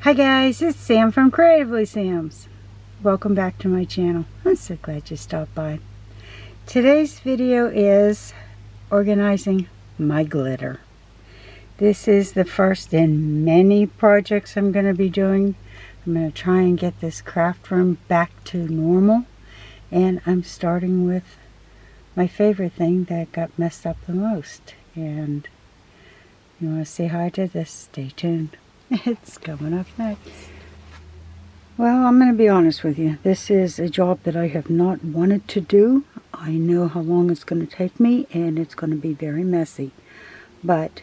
Hi guys, it's Sam from Creatively Sam's. Welcome back to my channel. I'm so glad you stopped by. Today's video is organizing my glitter. This is the first in many projects I'm going to be doing. I'm going to try and get this craft room back to normal. And I'm starting with my favorite thing that got messed up the most. And you want to see how I did this? Stay tuned. It's coming up next. Well, I'm going to be honest with you. This is a job that I have not wanted to do. I know how long it's going to take me, and it's going to be very messy. But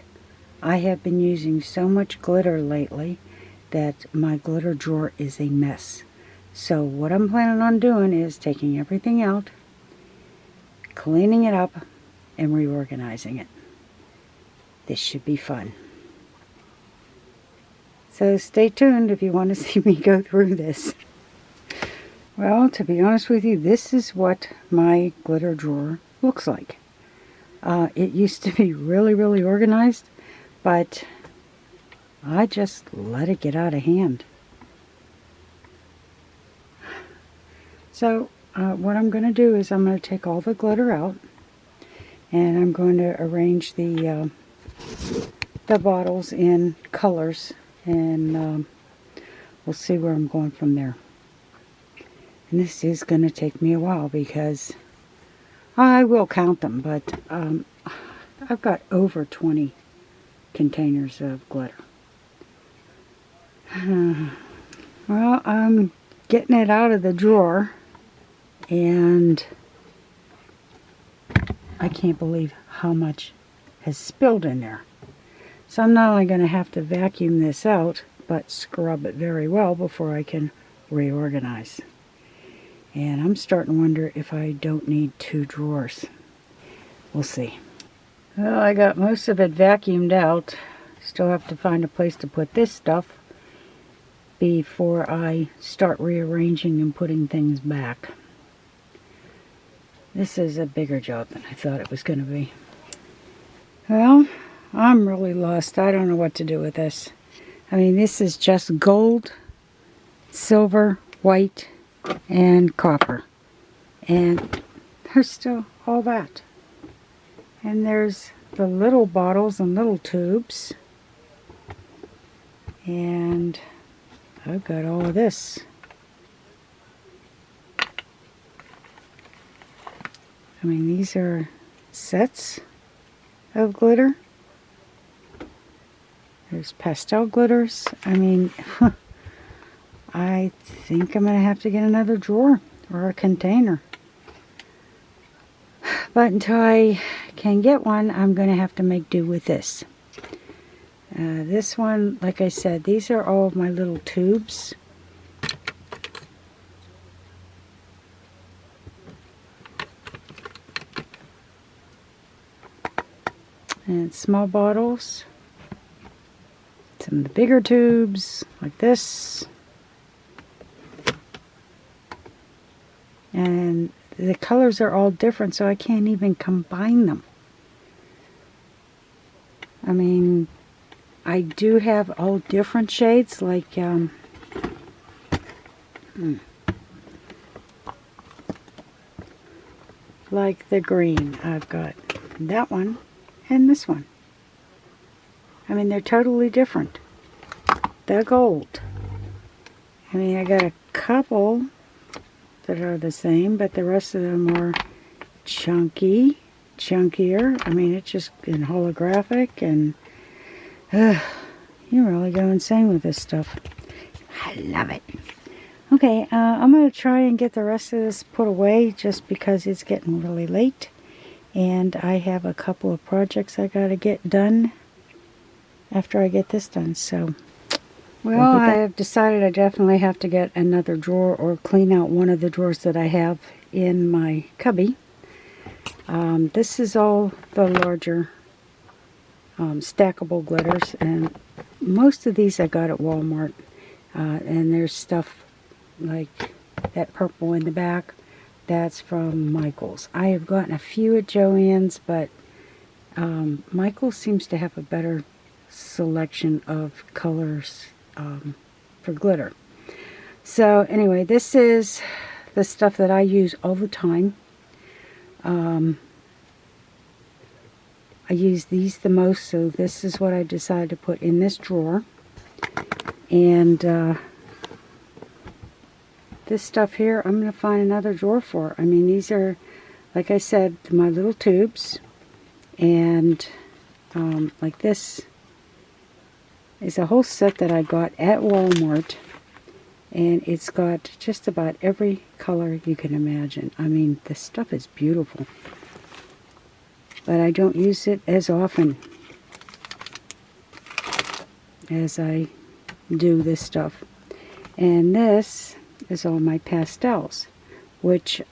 I have been using so much glitter lately that my glitter drawer is a mess. So what I'm planning on doing is taking everything out, cleaning it up, and reorganizing it. This should be fun. So stay tuned if you want to see me go through this. Well, to be honest with you, this is what my glitter drawer looks like. It used to be really organized, but I just let it get out of hand. So what I'm going to do is I'm going to take all the glitter out, and I'm going to arrange the bottles in colors, and we'll see where I'm going from there. And this is going to take me a while because I will count them, but I've got over 20 containers of glitter. Well, I'm getting it out of the drawer, and I can't believe how much has spilled in there. So I'm not only going to have to vacuum this out, but scrub it very well before I can reorganize. And I'm starting to wonder if I don't need 2 drawers. We'll see. Well, I got most of it vacuumed out. Still have to find a place to put this stuff before I start rearranging and putting things back. This is a bigger job than I thought it was going to be. Well, I'm really lost. I don't know what to do with this. I mean, this is just gold, silver, white, and copper. And there's still all that. And there's the little bottles and little tubes. And I've got all of this. I mean, these are sets of glitter. There's pastel glitters. I mean, I think I'm going to have to get another drawer or a container. But until I can get one, I'm going to have to make do with this. This one, like I said, these are all of my little tubes. And small bottles. Some of the bigger tubes, like this. And the colors are all different, so I can't even combine them. I mean, I do have all different shades, like like the green. I've got that one and this one. I mean, they're totally different. The gold. I mean, I got a couple that are the same, but the rest of them are chunkier. I mean, it's just in holographic, and you really go insane with this stuff. I love it. Okay, I'm going to try and get the rest of this put away just because it's getting really late. And I have a couple of projects I got to get done after I get this done. So, well, I have decided I definitely have to get another drawer or clean out one of the drawers that I have in my cubby. This is all the larger stackable glitters, and most of these I got at Walmart. And there's stuff like that purple in the back. That's from Michaels. I have gotten a few at Joann's, but Michaels seems to have a better selection of colors for glitter. So anyway, this is the stuff that I use all the time. I use these the most, so this is what I decided to put in this drawer. And this stuff here, I'm going to find another drawer for. I mean, these are, like I said, my little tubes. And like this is a whole set that I got at Walmart. And it's got just about every color you can imagine. I mean, this stuff is beautiful. But I don't use it as often as I do this stuff. And this is all my pastels, which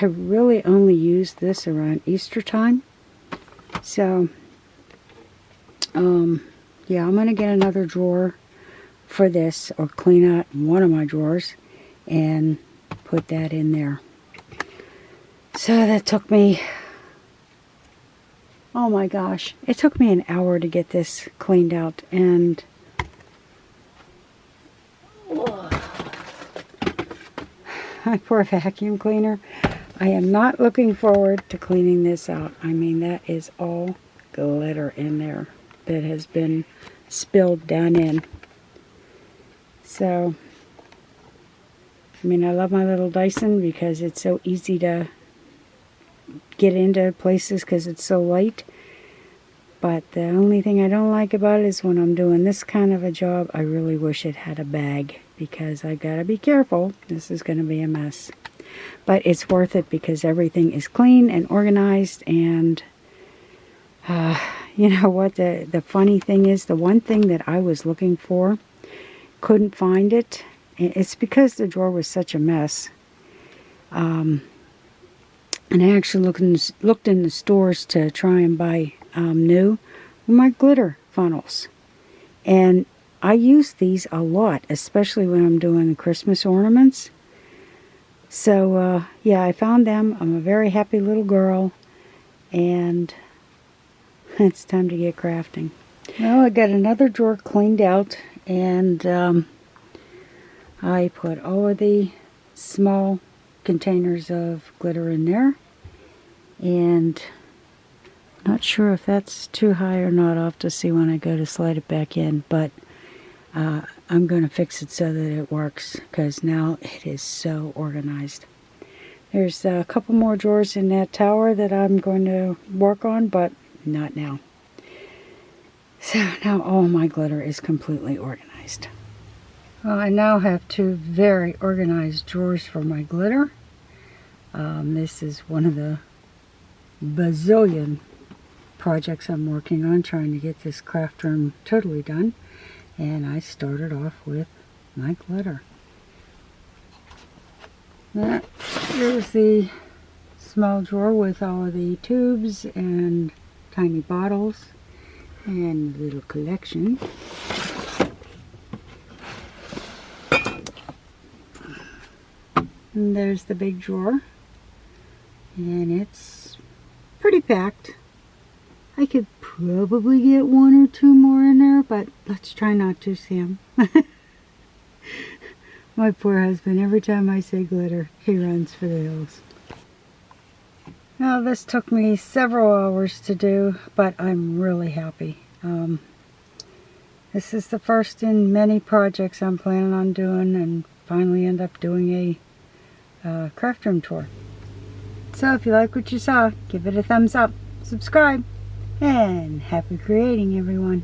I really only use this around Easter time. So, yeah, I'm going to get another drawer for this, or clean out one of my drawers and put that in there. So that took me, oh my gosh, it took me an hour to get this cleaned out. And my poor vacuum cleaner, I am not looking forward to cleaning this out. I mean, that is all glitter in there that has been spilled down in. So, I mean, I love my little Dyson because it's so easy to get into places because it's so light. But the only thing I don't like about it is when I'm doing this kind of a job, I really wish it had a bag, because I gotta be careful. This is gonna be a mess. But it's worth it because everything is clean and organized. And you know what, the funny thing is, the one thing that I was looking for, couldn't find it. It's because the drawer was such a mess. And I actually looked in the stores to try and buy new my glitter funnels. And I use these a lot, especially when I'm doing the Christmas ornaments. So, yeah, I found them. I'm a very happy little girl. And it's time to get crafting. Well, I got another drawer cleaned out. And I put all of the small containers of glitter in there. And I'm not sure if that's too high or not. I'll have to see when I go to slide it back in. But I'm going to fix it so that it works, because now it is so organized. There's a couple more drawers in that tower that I'm going to work on, but not now. So now all my glitter is completely organized. Well, I now have two very organized drawers for my glitter. This is one of the bazillion projects I'm working on, trying to get this craft room totally done. And I started off with my glitter. Here's the small drawer with all of the tubes and tiny bottles and a little collection. And there's the big drawer, and it's pretty packed. I could probably get one or two more in there, but let's try not to, Sam. My poor husband, every time I say glitter, he runs for the hills. Now, this took me several hours to do, but I'm really happy. This is the first in many projects I'm planning on doing, and finally end up doing a craft room tour. So if you like what you saw, give it a thumbs up, subscribe, and happy creating, everyone.